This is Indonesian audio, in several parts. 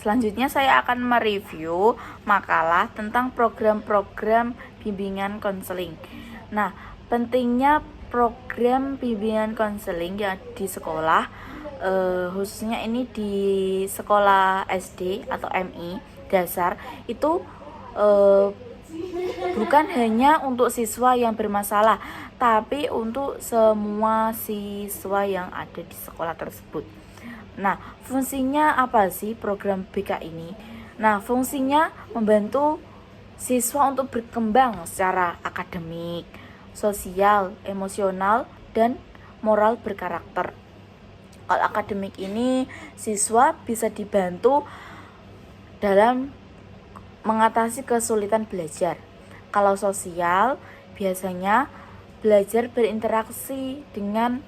Selanjutnya saya akan mereview makalah tentang program-program bimbingan konseling. Nah, pentingnya program bimbingan konseling ya di sekolah, khususnya ini di sekolah SD atau MI dasar itu bukan hanya untuk siswa yang bermasalah, tapi untuk semua siswa yang ada di sekolah tersebut. Nah, fungsinya apa sih program BK ini? Nah, fungsinya membantu siswa untuk berkembang secara akademik, sosial, emosional, dan moral berkarakter. Kalau akademik ini, siswa bisa dibantu dalam mengatasi kesulitan belajar. Kalau sosial, biasanya belajar berinteraksi dengan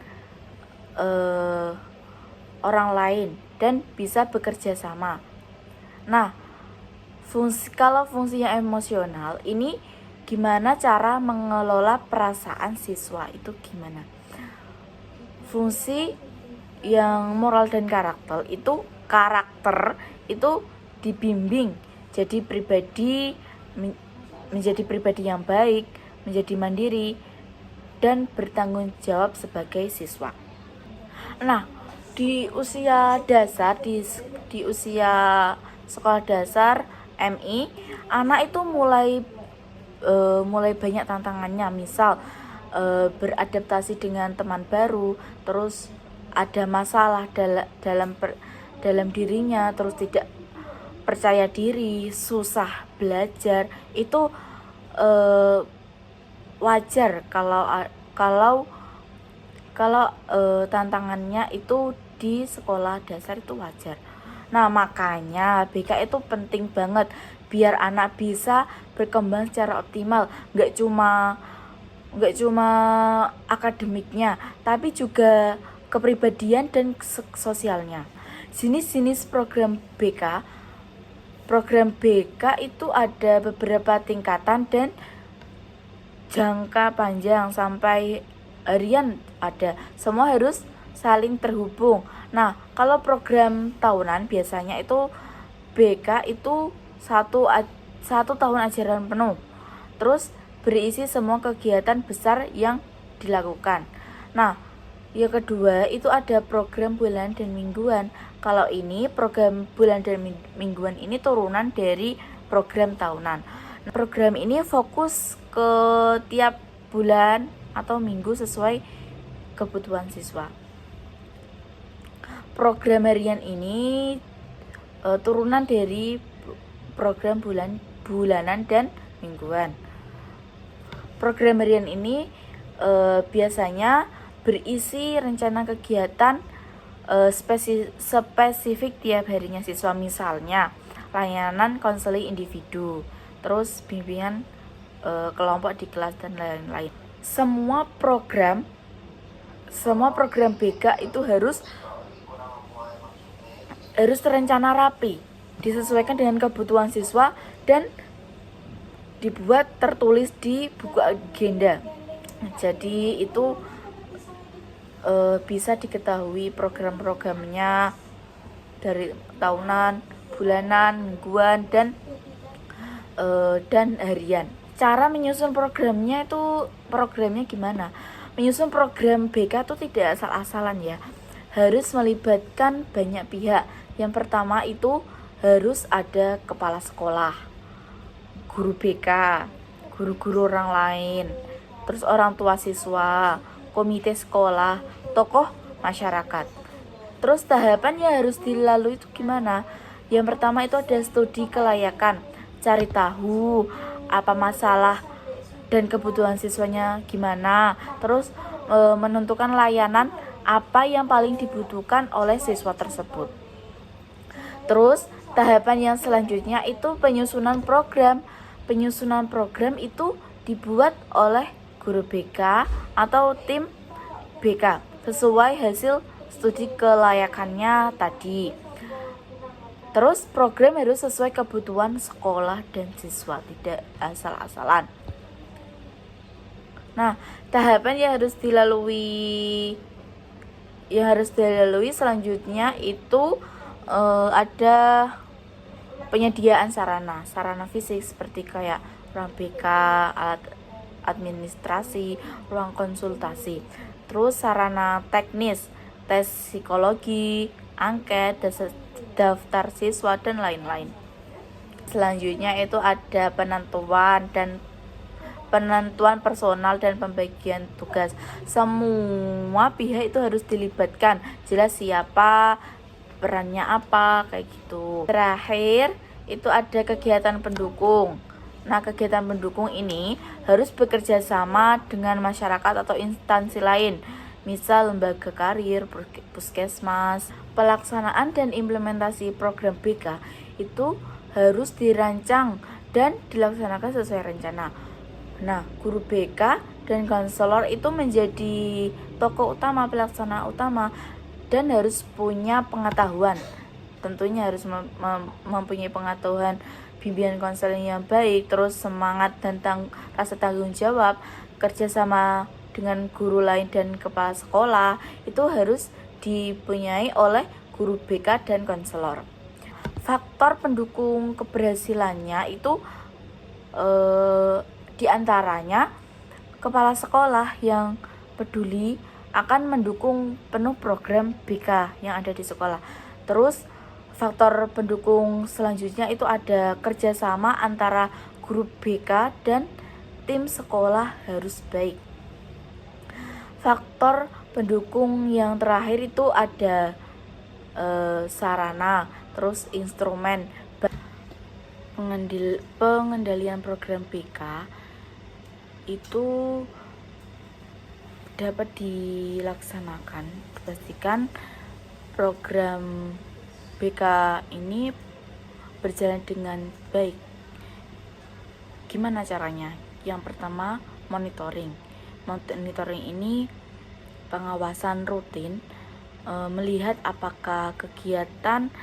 orang lain dan bisa bekerja sama. Nah, kalau fungsinya emosional ini gimana cara mengelola perasaan siswa itu gimana? Fungsi yang moral dan karakter itu dibimbing jadi menjadi pribadi yang baik, menjadi mandiri dan bertanggung jawab sebagai siswa. Nah, di usia dasar di usia sekolah dasar MI, anak itu mulai banyak tantangannya, misal beradaptasi dengan teman baru, terus ada masalah dalam dirinya, terus tidak percaya diri, susah belajar. Itu wajar kalau tantangannya itu di sekolah dasar itu wajar. Nah, makanya BK itu penting banget biar anak bisa berkembang secara optimal, nggak cuma akademiknya, tapi juga kepribadian dan sosialnya. Jenis-jenis program BK itu ada beberapa tingkatan dan jangka panjang sampai harian ada. Semua harus saling terhubung. Nah, kalau program tahunan biasanya itu BK itu satu tahun ajaran penuh. Terus berisi semua kegiatan besar yang dilakukan. Nah, yang kedua itu ada program bulan dan mingguan. Kalau ini program bulan dan mingguan ini turunan dari program tahunan. Program ini fokus ke tiap bulan atau minggu sesuai kebutuhan siswa. Program harian ini turunan dari program bulanan dan mingguan. Program harian ini biasanya berisi rencana kegiatan spesifik tiap harinya siswa, misalnya layanan konseling individu, terus bimbingan kelompok di kelas dan lain-lain. Semua program BK itu harus terencana rapi, disesuaikan dengan kebutuhan siswa dan dibuat tertulis di buku agenda. Jadi itu bisa diketahui program-programnya dari tahunan, bulanan, mingguan, dan harian. Cara menyusun programnya gimana? Menyusun program BK itu tidak asal-asalan ya. Harus melibatkan banyak pihak. Yang pertama itu harus ada kepala sekolah, guru BK, guru-guru orang lain, terus orang tua siswa, komite sekolah, tokoh masyarakat. Terus tahapan yang harus dilalui itu gimana? Yang pertama itu ada studi kelayakan, cari tahu apa masalah dan kebutuhan siswanya gimana. Terus menentukan layanan apa yang paling dibutuhkan oleh siswa tersebut. Terus tahapan yang selanjutnya itu penyusunan program. Penyusunan program itu dibuat oleh guru BK atau tim BK sesuai hasil studi kelayakannya tadi. Terus program harus sesuai kebutuhan sekolah dan siswa, tidak asal-asalan. Nah, tahapan yang harus dilalui selanjutnya itu ada penyediaan sarana fisik seperti kayak ruang BK, alat administrasi, ruang konsultasi. Terus sarana teknis, tes psikologi, angket, daftar siswa, dan lain-lain. Selanjutnya itu ada penentuan personal dan pembagian tugas. Semua pihak itu harus dilibatkan, jelas siapa, perannya apa, kayak gitu. Terakhir itu ada kegiatan pendukung. Nah, kegiatan pendukung ini harus bekerja sama dengan masyarakat atau instansi lain, misal lembaga karir, puskesmas. Pelaksanaan dan implementasi program BK itu harus dirancang dan dilaksanakan sesuai rencana. Nah, guru BK dan konselor itu menjadi tokoh utama, pelaksana utama, dan harus punya pengetahuan. Tentunya harus mempunyai pengetahuan, bimbingan konseling yang baik, terus semangat dan rasa tanggung jawab, kerjasama dengan guru lain dan kepala sekolah itu harus dipunyai oleh guru BK dan konselor. Faktor pendukung keberhasilannya itu diantaranya kepala sekolah yang peduli akan mendukung penuh program BK yang ada di sekolah. Terus faktor pendukung selanjutnya itu ada kerjasama antara guru BK dan tim sekolah harus baik. Faktor pendukung yang terakhir itu ada sarana, terus instrumen. Pengendalian program BK itu dapat dilaksanakan, pastikan program BK ini berjalan dengan baik. Gimana caranya? Yang pertama, monitoring. Monitoring ini pengawasan rutin, melihat apakah kegiatan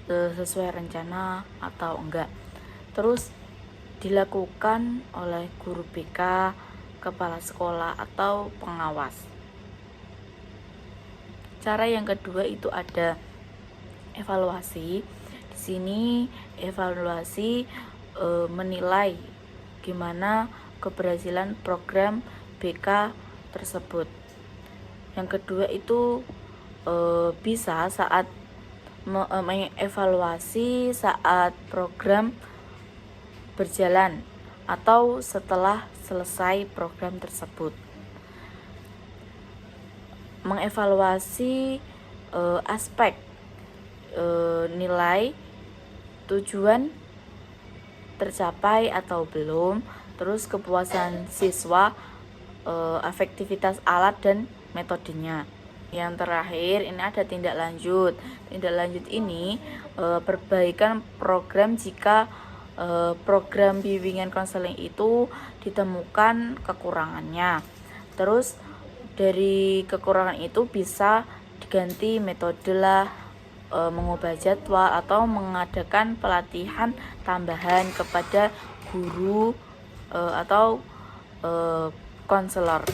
sesuai rencana atau enggak. Terus dilakukan oleh guru BK, kepala sekolah, atau pengawas. Cara yang kedua itu ada evaluasi. Di sini evaluasi menilai gimana keberhasilan program BK tersebut. Yang kedua itu bisa saat mengevaluasi saat program berjalan atau setelah selesai program tersebut. Mengevaluasi aspek nilai, tujuan tercapai atau belum, terus kepuasan siswa, efektivitas alat dan metodenya. Yang terakhir ini ada tindak lanjut. Tindak lanjut ini perbaikan program jika program bimbingan konseling itu ditemukan kekurangannya. Terus dari kekurangan itu bisa diganti metode lah, mengubah jadwal atau mengadakan pelatihan tambahan kepada guru atau konselor.